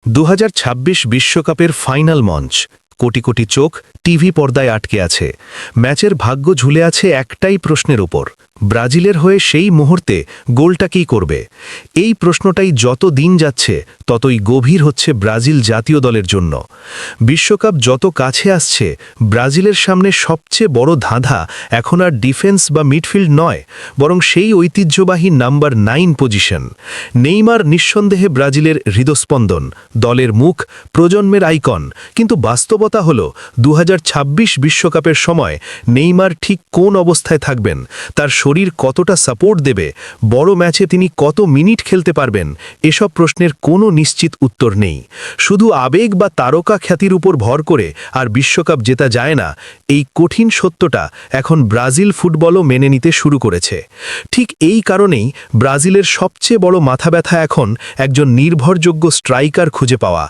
2026 বিশ্বকাপের ফাইনাল মঞ্চ, কোটি কোটি চোখ টিভি পর্দায় আটকে আছে। ম্যাচের ভাগ্য ঝুলে আছে একটাই প্রশ্নের উপর, ব্রাজিলের হয়ে সেই মুহূর্তে গোলটা কী করবে। এই প্রশ্নটাই যত দিন যাচ্ছে ততই গভীর হচ্ছে ব্রাজিল জাতীয় দলের জন্য। বিশ্বকাপ যত কাছে আসছে, ব্রাজিলের সামনে সবচেয়ে বড় ধাঁধা এখন আর ডিফেন্স বা মিডফিল্ড নয়, বরং সেই ঐতিহ্যবাহী নাম্বার 9 পজিশন। নেইমার নিঃসন্দেহে ব্রাজিলের হৃদস্পন্দন, দলের মুখ, প্রজন্মের আইকন, কিন্তু বাস্তবতা হল 2026 বিশ্বকাপের সময় নেইমার ঠিক কোন অবস্থায় থাকবেন, তার শরীর কতটা সাপোর্ট দেবে, বড় ম্যাচে তিনি কত মিনিট খেলতে পারবেন, এসব প্রশ্নের কোনো নিশ্চিত উত্তর নেই। শুধু আবেগ বা তারকা খ্যাতির উপর ভর করে আর বিশ্বকাপ জেতা যায় না, এই কঠিন সত্যটা এখন ব্রাজিল ফুটবলও মেনে নিতে শুরু করেছে। ঠিক এই কারণেই ব্রাজিলের সবচেয়ে বড় মাথা ব্যথা এখন একজন নির্ভরযোগ্য স্ট্রাইকার খুঁজে পাওয়া।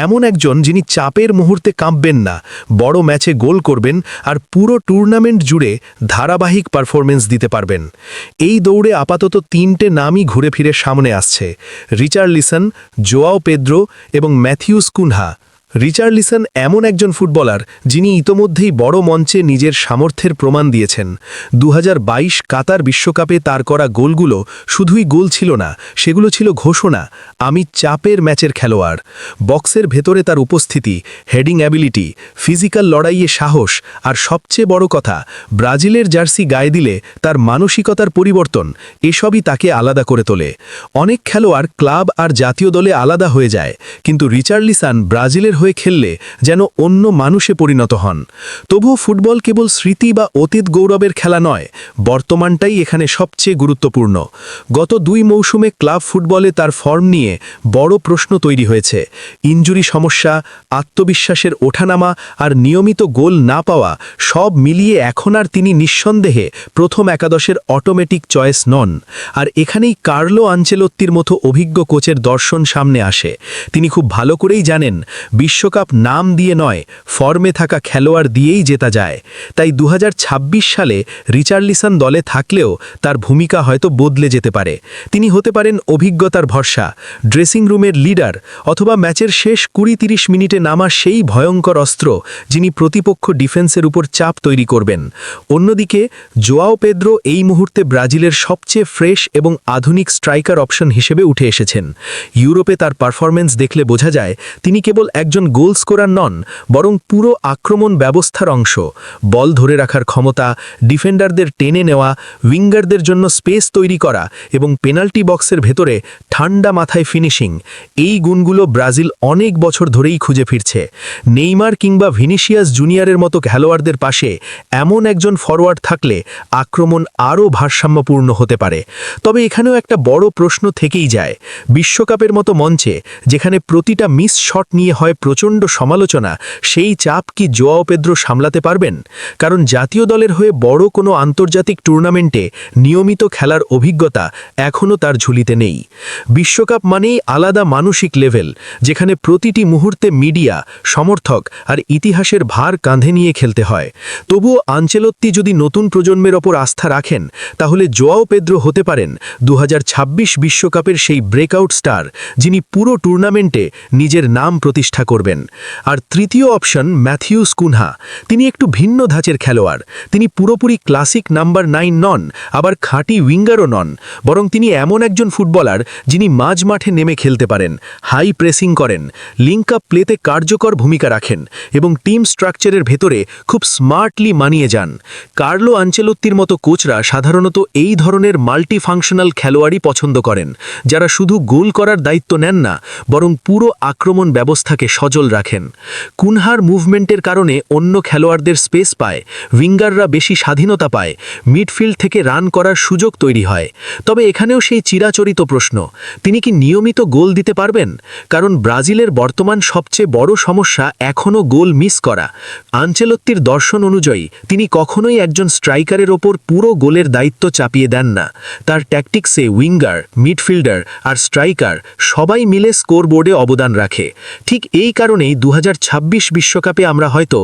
এমন একজন যিনি চাপের মুহূর্তে কাঁপবেন না, বড় ম্যাচে গোল করবেন আর পুরো টুর্নামেন্ট জুড়ে ধারাবাহিক পারফরমেন্স দিতে পারবেন। এই দৌড়ে আপাতত 3টে নামই ঘুরে ফিরে সামনে আসছে: রিচার্লিসন, জোয়াও পেদ্রো এবং ম্যাথিউস কুনহা। রিচার্লিসন এমন একজন ফুটবলার যিনি ইতোমধ্যেই বড় মঞ্চে নিজের সামর্থ্যের প্রমাণ দিয়েছেন। 2022 কাতার বিশ্বকাপে তার করা গোলগুলো শুধুই গোল ছিল না, সেগুলো ছিল ঘোষণা, আমি চাপের ম্যাচের খেলোয়াড়। বক্সের ভেতরে তার উপস্থিতি, হেডিং অ্যাবিলিটি, ফিজিক্যাল লড়াইয়ে সাহস, আর সবচেয়ে বড় কথা, ব্রাজিলের জার্সি গায়ে দিলে তার মানসিকতার পরিবর্তন, এসবই তাকে আলাদা করে তোলে। অনেক খেলোয়াড় ক্লাব আর জাতীয় দলে আলাদা হয়ে যায়, কিন্তু রিচার্লিসন ব্রাজিলের হয়ে খেললে যেন অন্য মানুষে পরিণত হন। তবুও ফুটবল কেবল স্মৃতি বা অতীত গৌরবের খেলা নয়, বর্তমানটাই এখানে সবচেয়ে গুরুত্বপূর্ণ। গত 2 মৌসুমে ক্লাব ফুটবলে তার ফর্ম নিয়ে বড় প্রশ্ন তৈরি হয়েছে। ইনজুরি সমস্যা, আত্মবিশ্বাসের ওঠানামা আর নিয়মিত গোল না পাওয়া, সব মিলিয়ে এখন আর তিনি নিঃসন্দেহে প্রথম একাদশের অটোমেটিক চয়েস নন। আর এখানেই কার্লো আনচেলত্তির মতো অভিজ্ঞ কোচের দর্শন সামনে আসে। তিনি খুব ভালো করেই জানেন, বিশ্বকাপ নাম দিয়ে নয়, ফর্মে থাকা খেলোয়াড় দিয়েই জেতা যায়। তাই 2026 সালে রিচার্লিসন দলে থাকলেও তার ভূমিকা হয়তো বদলে যেতে পারে। তিনি হতে পারেন অভিজ্ঞতার ভরসা, ড্রেসিং রুমের লিডার, অথবা ম্যাচের শেষ 20-30 মিনিটে নামা সেই ভয়ঙ্কর অস্ত্র যিনি প্রতিপক্ষ ডিফেন্সের উপর চাপ তৈরি করবেন। অন্যদিকে জোয়াও পেদ্রো এই মুহূর্তে ব্রাজিলের সবচেয়ে ফ্রেশ এবং আধুনিক স্ট্রাইকার অপশন হিসেবে উঠে এসেছেন। ইউরোপে তার পারফরম্যান্স দেখলে বোঝা যায় তিনি কেবল একজন গোল স্কোরার নন, বরং পুরো আক্রমণ ব্যবস্থার অংশ। বল ধরে রাখার ক্ষমতা, ডিফেন্ডারদের টেনে নেওয়া, উইঙ্গারদের জন্য স্পেস তৈরি করা এবং পেনাল্টি বক্সের ভেতরে ঠান্ডা মাথায় ফিনিশিং, এই গুণগুলো ব্রাজিল অনেক বছর ধরেই খুঁজে ফিরছে। নেইমার কিংবা ভিনিসিয়াস জুনিয়রের মতো খেলোয়াড়দের পাশে এমন একজন ফরওয়ার্ড থাকলে আক্রমণ আরও ভারসাম্যপূর্ণ হতে পারে। তবে এখানেও একটা বড় প্রশ্ন থেকেই যায়, বিশ্বকাপের মতো মঞ্চে যেখানে প্রতিটা মিস শট নিয়ে হয় প্রচণ্ড সমালোচনা, সেই চাপ কি জোয়াও পেদ্রো সামলাতে পারবেন? কারণ জাতীয় দলের হয়ে বড় কোনো আন্তর্জাতিক টুর্নামেন্টে নিয়মিত খেলার অভিজ্ঞতা এখনও তার ঝুলিতে নেই। বিশ্বকাপ মানেই আলাদা মানসিক লেভেল, যেখানে প্রতিটি মুহূর্তে মিডিয়া, সমর্থক আর ইতিহাসের ভার কাঁধে নিয়ে খেলতে হয়। তবুও আনচেলত্তি যদি নতুন প্রজন্মের ওপর আস্থা রাখেন, তাহলে জোয়াও পেদ্রো হতে পারেন 2026 বিশ্বকাপের সেই ব্রেকআউট স্টার, যিনি পুরো টুর্নামেন্টে নিজের নাম প্রতিষ্ঠা করবেন। আর তৃতীয় অপশন ম্যাথিউস কুনহা। তিনি একটু ভিন্ন ধাঁচের খেলোয়াড়। তিনি পুরোপুরি ক্লাসিক নাম্বার 9 নন, আবার খাঁটি উইঙ্গারও নন, বরং তিনি এমন একজন ফুটবলার যিনি মাঝ মাঠে নেমে খেলতে পারেন, হাই প্রেসিং করেন, লিঙ্ক আপ প্লেতে কার্যকর ভূমিকা রাখেন এবং টিম স্ট্রাকচারের ভেতরে খুব স্মার্টলি মানিয়ে যান। কার্লো আনচেলত্তির মতো কোচরা সাধারণত এই ধরনের মাল্টিফাংশনাল খেলোয়াড়ই পছন্দ করেন, যারা শুধু গোল করার দায়িত্ব নেন না, বরং পুরো আক্রমণ ব্যবস্থাকে সচল রাখেন। কুনহার মুভমেন্টের কারণে অন্য খেলোয়াড়দের স্পেস পায়, উইঙ্গাররা বেশি স্বাধীনতা পায়, মিডফিল্ড থেকে রান করার সুযোগ তৈরি হয়। তবে এখানেও সেই চিরাচরিত প্রশ্ন, তিনি কি নিয়মিত গোল দিতে পারবেন? কারণ ব্রাজিলের বর্তমান সবচেয়ে বড় সমস্যা এখনও গোল মিস করা। আনচেলত্তির দর্শন অনুযায়ী তিনি কখনোই একজন স্ট্রাইকারের ওপর পুরো গোলের দায়িত্ব চাপিয়ে দেন না। তার ট্যাকটিক্সে উইঙ্গার, মিডফিল্ডার আর স্ট্রাইকার সবাই মিলে স্কোরবোর্ডে অবদান রাখে। ঠিক এই কারণেই 2026 বিশ্বকাপে আমরা হয়তো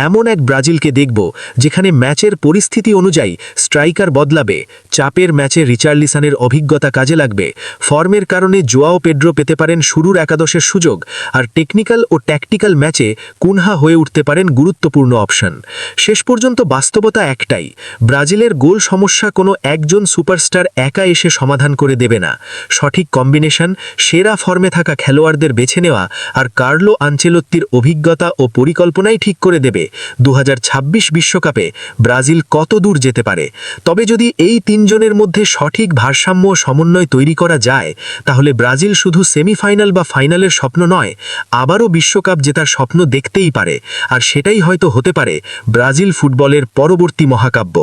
এমন এক ব্রাজিলকে দেখব যেখানে ম্যাচের পরিস্থিতি অনুযায়ী স্ট্রাইকার বদলাবে, চাপের ম্যাচে রিচার্লিসনের অভিজ্ঞতা কাজে লাগবে, ফর্মের কারণে জোয়াও পেড্রো পেতে পারেন শুরুর একাদশের সুযোগ, আর টেকনিক্যাল ও ট্যাকটিক্যাল ম্যাচে কুনহা হয়ে উঠতে পারেন গুরুত্বপূর্ণ অপশন। শেষ পর্যন্ত বাস্তবতা একটাই, ব্রাজিলের গোল সমস্যা কোনো একজন সুপারস্টার একা এসে সমাধান করে দেবে না। সঠিক কম্বিনেশন, সেরা ফর্মে থাকা খেলোয়াড়দের বেছে নেওয়া আর কার্লো আনচেলত্তির অভিজ্ঞতা ও পরিকল্পনাই ঠিক করে দেবে 2026 বিশ্বকাপে ব্রাজিল কত দূর যেতে পারে। তবে যদি এই তিনজনের মধ্যে সঠিক ভারসাম্য ও সমন্বয় তৈরি করা যায়, তাহলে ব্রাজিল শুধু সেমিফাইনাল বা ফাইনালের স্বপ্ন নয়, আবারও বিশ্বকাপ জেতার স্বপ্ন দেখতেই পারে। আর সেটাই হয়তো হতে পারে ব্রাজিল ফুটবলের পরবর্তী মহাকাব্য।